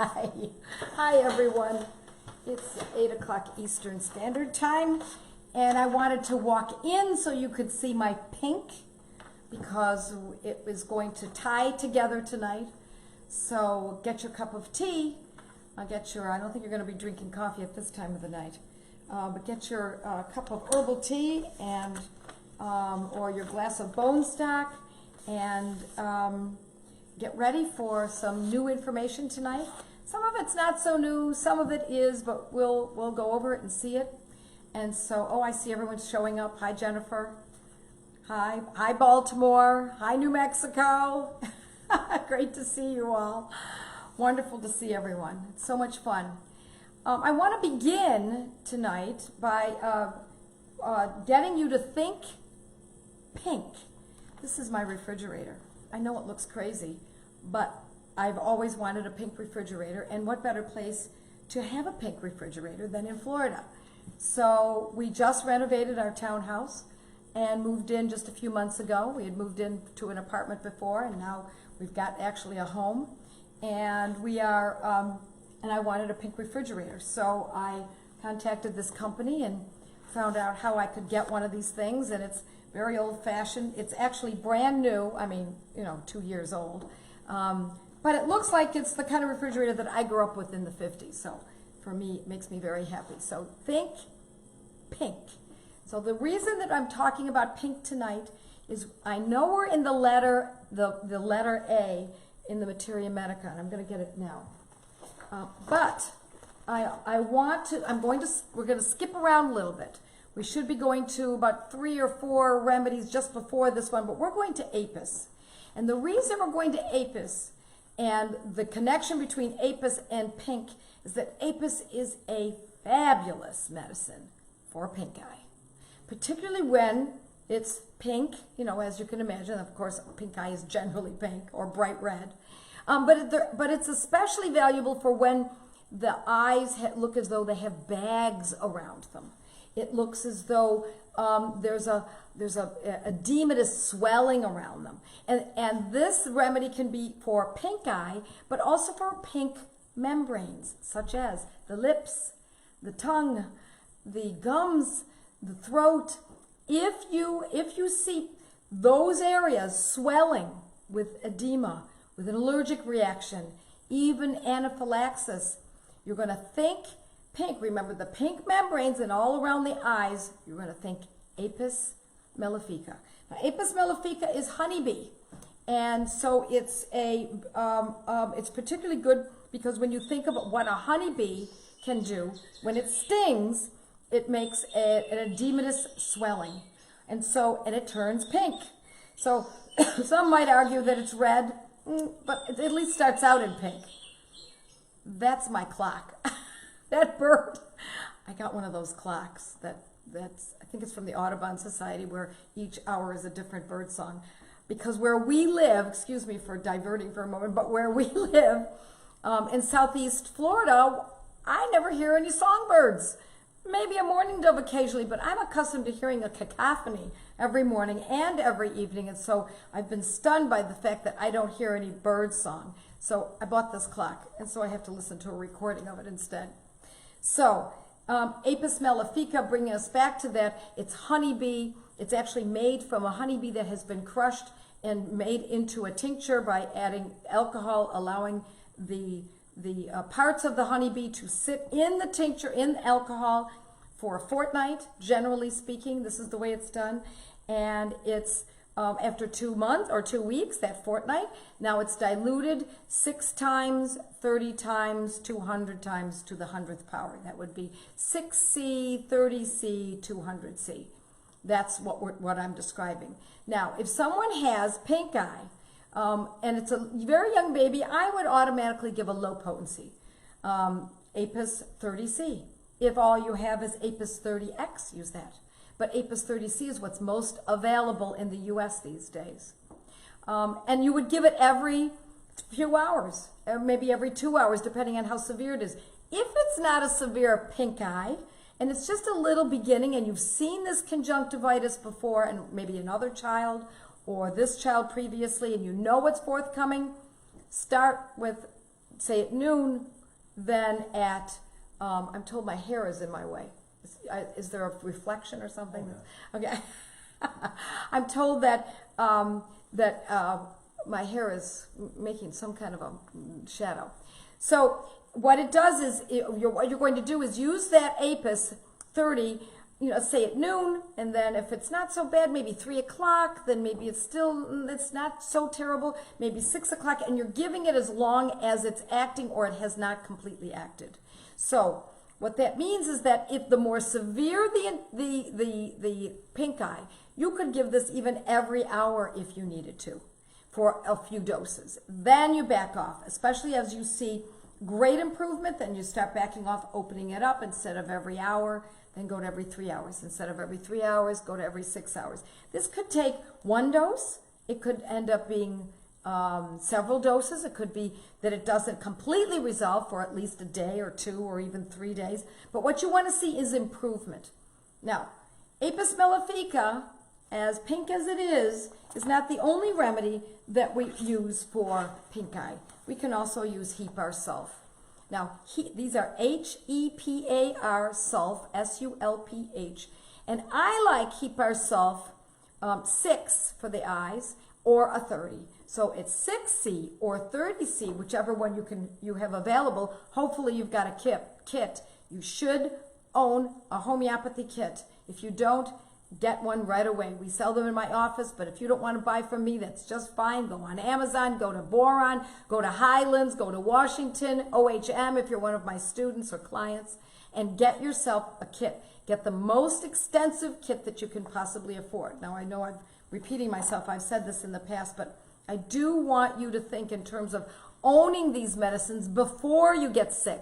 Hi. Hi, everyone. It's 8 o'clock Eastern Standard Time, and I wanted to walk in so you could see my pink because it was going to tie together tonight. So get your cup of tea. I don't think you're going to be drinking coffee at this time of the night, but get your cup of herbal tea and or your glass of bone stock and get ready for some new information tonight. Some of it's not so new, some of it is, but we'll go over it and see it. And so, I see everyone's showing up. Hi, Jennifer. Hi, Baltimore. Hi, New Mexico. Great to see you all. Wonderful to see everyone. It's so much fun. I want to begin tonight by getting you to think pink. This is my refrigerator. I know it looks crazy, but I've always wanted a pink refrigerator, and what better place to have a pink refrigerator than in Florida? So we just renovated our townhouse and moved in just a few months ago. We had moved into an apartment before, and now we've got actually a home, and we are, and I wanted a pink refrigerator. So I contacted this company and found out how I could get one of these things, and it's very old-fashioned. It's actually brand new. I mean, 2 years old. But it looks like it's the kind of refrigerator that I grew up with in the 50s. So for me, it makes me very happy. So think pink. So the reason that I'm talking about pink tonight is I know we're in the letter A in the Materia Medica, and I'm going to get it now. But we're going to skip around a little bit. We should be going to about 3 or 4 remedies just before this one, but we're going to apis. And the reason we're going to apis and the connection between apis and pink is that apis is a fabulous medicine for pink eye, particularly when it's pink, as you can imagine. Of course, pink eye is generally pink or bright red. But it's especially valuable for when the eyes look as though they have bags around them. It looks as though there's a edematous swelling around them. And this remedy can be for pink eye, but also for pink membranes, such as the lips, the tongue, the gums, the throat. If you see those areas swelling with edema, with an allergic reaction, even anaphylaxis, you're going to think pink. Remember the pink membranes and all around the eyes, you're going to think apis mellifica. Now, apis mellifica is honeybee, and so it's particularly good because when you think about what a honeybee can do, when it stings, it makes an edematous swelling, and it turns pink. So some might argue that it's red, but it at least starts out in pink. That's my clock. That bird, I got one of those clocks that's I think it's from the Audubon Society, where each hour is a different bird song. Because where we live, excuse me for diverting for a moment, but where we live in southeast Florida, I never hear any songbirds. Maybe a mourning dove occasionally, but I'm accustomed to hearing a cacophony every morning and every evening, and so I've been stunned by the fact that I don't hear any bird song. So I bought this clock, and so I have to listen to a recording of it instead. So, apis mellifica, bringing us back to that, it's honeybee. It's actually made from a honeybee that has been crushed and made into a tincture by adding alcohol, allowing the parts of the honeybee to sit in the tincture, in the alcohol, for a fortnight, generally speaking. This is the way it's done. And it's after 2 months or 2 weeks, that fortnight, now it's diluted 6 times, 30 times, 200 times to the 100th power. That would be 6C, 30C, 200C. That's what I'm describing. Now, if someone has pink eye, and it's a very young baby, I would automatically give a low potency, apis 30C. If all you have is apis 30X, use that. But apis 30C is what's most available in the U.S. these days. And you would give it every few hours, or maybe every 2 hours, depending on how severe it is. If it's not a severe pink eye, and it's just a little beginning, and you've seen this conjunctivitis before, and maybe another child, or this child previously, and you know what's forthcoming, start with say at noon, then at, I'm told my hair is in my way. Is there a reflection or something? Oh, yeah. Okay. I'm told that my hair is making some kind of a shadow. So what it does is, what you're going to do is use that APIS 30, say at noon, and then if it's not so bad, maybe 3 o'clock, then maybe it's not so terrible, maybe 6 o'clock, and you're giving it as long as it's acting or it has not completely acted. So what that means is that if the more severe the pink eye, you could give this even every hour if you needed to for a few doses. Then you back off, especially as you see great improvement, then you start backing off, opening it up instead of every hour, then go to every 3 hours. Instead of every 3 hours, go to every 6 hours. This could take 1 dose. It could end up being several doses. It could be that it doesn't completely resolve for at least a day or 2 or even 3 days. But what you want to see is improvement. Now, Apis mellifica, as pink as it is not the only remedy that we use for pink eye. We can also use Hepar sulf. Now, these are Hepar sulf, S-U-L-P-H. And I like Hepar sulf 6 for the eyes or a 30. So it's 6C or 30C, whichever one you have available. Hopefully you've got a kit. You should own a homeopathy kit. If you don't, get one right away. We sell them in my office, but if you don't want to buy from me, that's just fine. Go on Amazon, go to Boron, go to Highlands, go to Washington, OHM if you're one of my students or clients, and get yourself a kit. Get the most extensive kit that you can possibly afford. Now, I know I'm repeating myself. I've said this in the past, but I do want you to think in terms of owning these medicines before you get sick.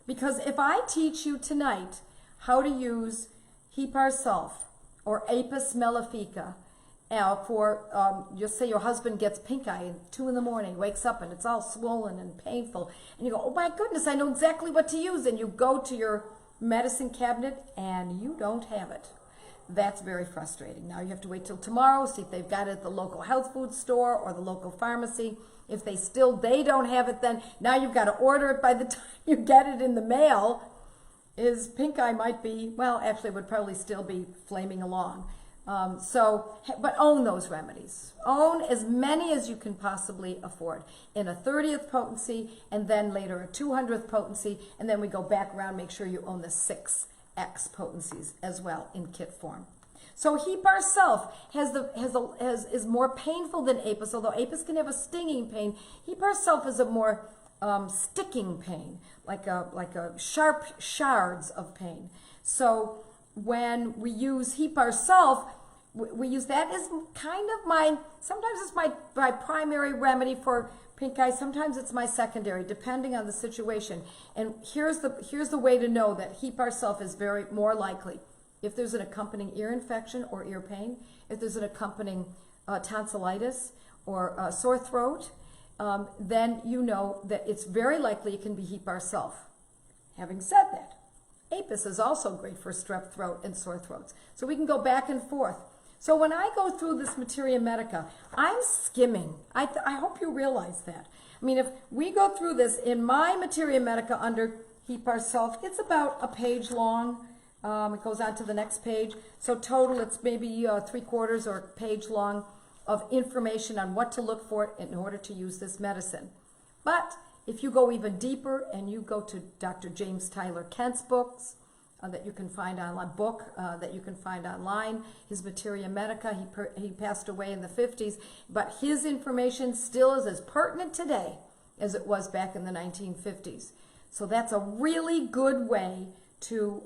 Because if I teach you tonight how to use Hepar sulf, or Apis mellifica, for, just say your husband gets pink eye at 2 in the morning, wakes up and it's all swollen and painful, and you go, oh my goodness, I know exactly what to use, and you go to your medicine cabinet and you don't have it. That's very frustrating. Now you have to wait till tomorrow, see if they've got it at the local health food store or the local pharmacy. If they don't have it, then now you've got to order it by the time you get it in the mail. Is pink eye might be, well, actually it would probably still be flaming along. But own those remedies. Own as many as you can possibly afford in a 30th potency, and then later a 200th potency, and then we go back around, make sure you own the 6X potencies as well in kit form. So Hepar sulf is more painful than Apis, although Apis can have a stinging pain. Hepar sulf is a more sticking pain, like a sharp shards of pain. So when we use Hepar sulf, we use that as kind of sometimes it's my primary remedy for pink eye, sometimes it's my secondary, depending on the situation. And here's the way to know that Hepar sulf is more likely if there's an accompanying ear infection or ear pain, if there's an accompanying tonsillitis or sore throat, then you know that it's very likely it can be Hepar sulf. Having said that, Apis is also great for strep throat and sore throats. So we can go back and forth. So when I go through this materia medica, I'm skimming. I hope you realize that. I mean, if we go through this in my materia medica under Hepar sulf, it's about a page long. It goes on to the next page. So total, it's maybe 3/4 or a page long of information on what to look for in order to use this medicine. But if you go even deeper and you go to Dr. James Tyler Kent's books that you can find online, his Materia Medica, he passed away in the 50s, but his information still is as pertinent today as it was back in the 1950s. So that's a really good way to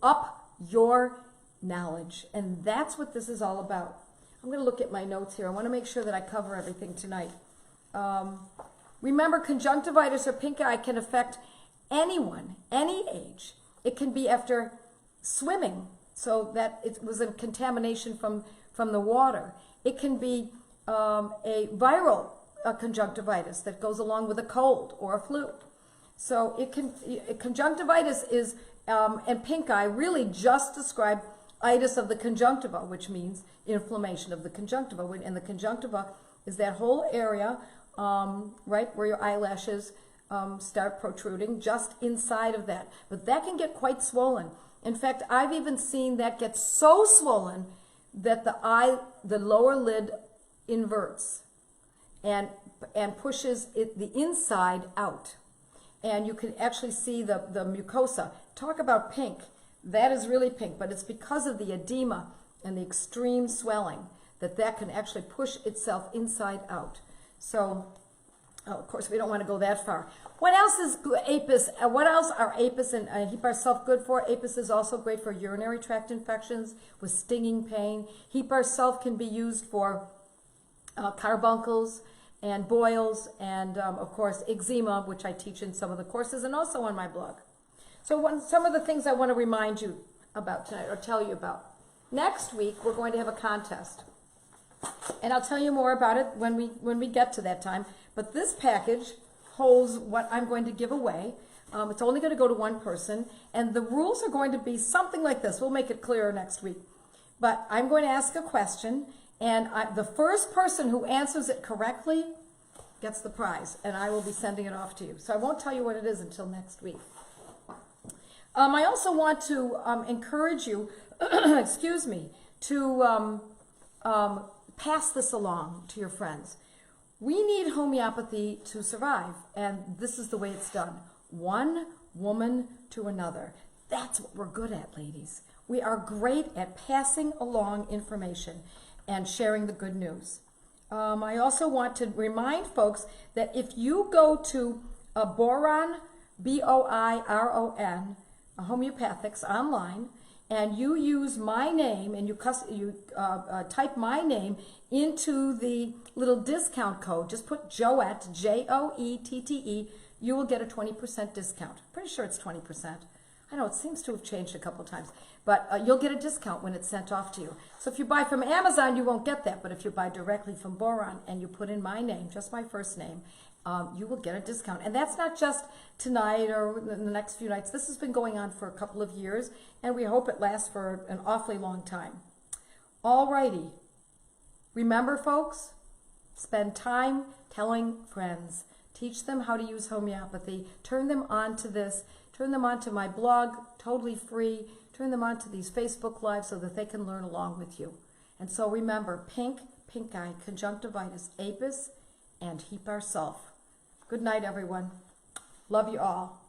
up your knowledge, and that's what this is all about. I'm going to look at my notes here. I want to make sure that I cover everything tonight. Remember, conjunctivitis or pink eye can affect anyone, any age. It can be after swimming, so that it was a contamination from the water. It can be a viral conjunctivitis that goes along with a cold or a flu. So conjunctivitis is, and pink eye really just describe itis of the conjunctiva, which means inflammation of the conjunctiva. And the conjunctiva is that whole area right where your eyelashes start protruding, just inside of that. But that can get quite swollen. In fact, I've even seen that get so swollen that the lower lid inverts and pushes the inside out. And you can actually see the mucosa. Talk about pink. That is really pink, but it's because of the edema and the extreme swelling that can actually push itself inside out. So, of course, we don't want to go that far. What else is apis? What else are apis and heap ourself good for? Apis is also great for urinary tract infections with stinging pain. Heap ourself can be used for carbuncles and boils and, of course, eczema, which I teach in some of the courses and also on my blog. So some of the things I want to remind you about tonight or tell you about. Next week, we're going to have a contest. And I'll tell you more about it when we get to that time. But this package holds what I'm going to give away. It's only going to go to one person. And the rules are going to be something like this. We'll make it clearer next week. But I'm going to ask a question. And the first person who answers it correctly gets the prize. And I will be sending it off to you. So I won't tell you what it is until next week. I also want to encourage you, excuse me, to pass this along to your friends. We need homeopathy to survive, and this is the way it's done. One woman to another. That's what we're good at, ladies. We are great at passing along information and sharing the good news. I also want to remind folks that if you go to Boiron, B-O-I-R-O-N, Homeopathics online, and you use my name and you type my name into the little discount code, just put Joette, J-O-E-T-T-E, you will get a 20% discount. Pretty sure it's 20%. I know it seems to have changed a couple times, but you'll get a discount when it's sent off to you. So if you buy from Amazon, you won't get that, but if you buy directly from Boiron and you put in my name, just my first name, you will get a discount. And that's not just tonight or in the next few nights. This has been going on for a couple of years, and we hope it lasts for an awfully long time. All righty. Remember, folks, spend time telling friends. Teach them how to use homeopathy. Turn them on to this. Turn them on to my blog, totally free. Turn them on to these Facebook Lives so that they can learn along with you. And so remember, pink eye, conjunctivitis, apis, and heap ourself. Good night, everyone. Love you all.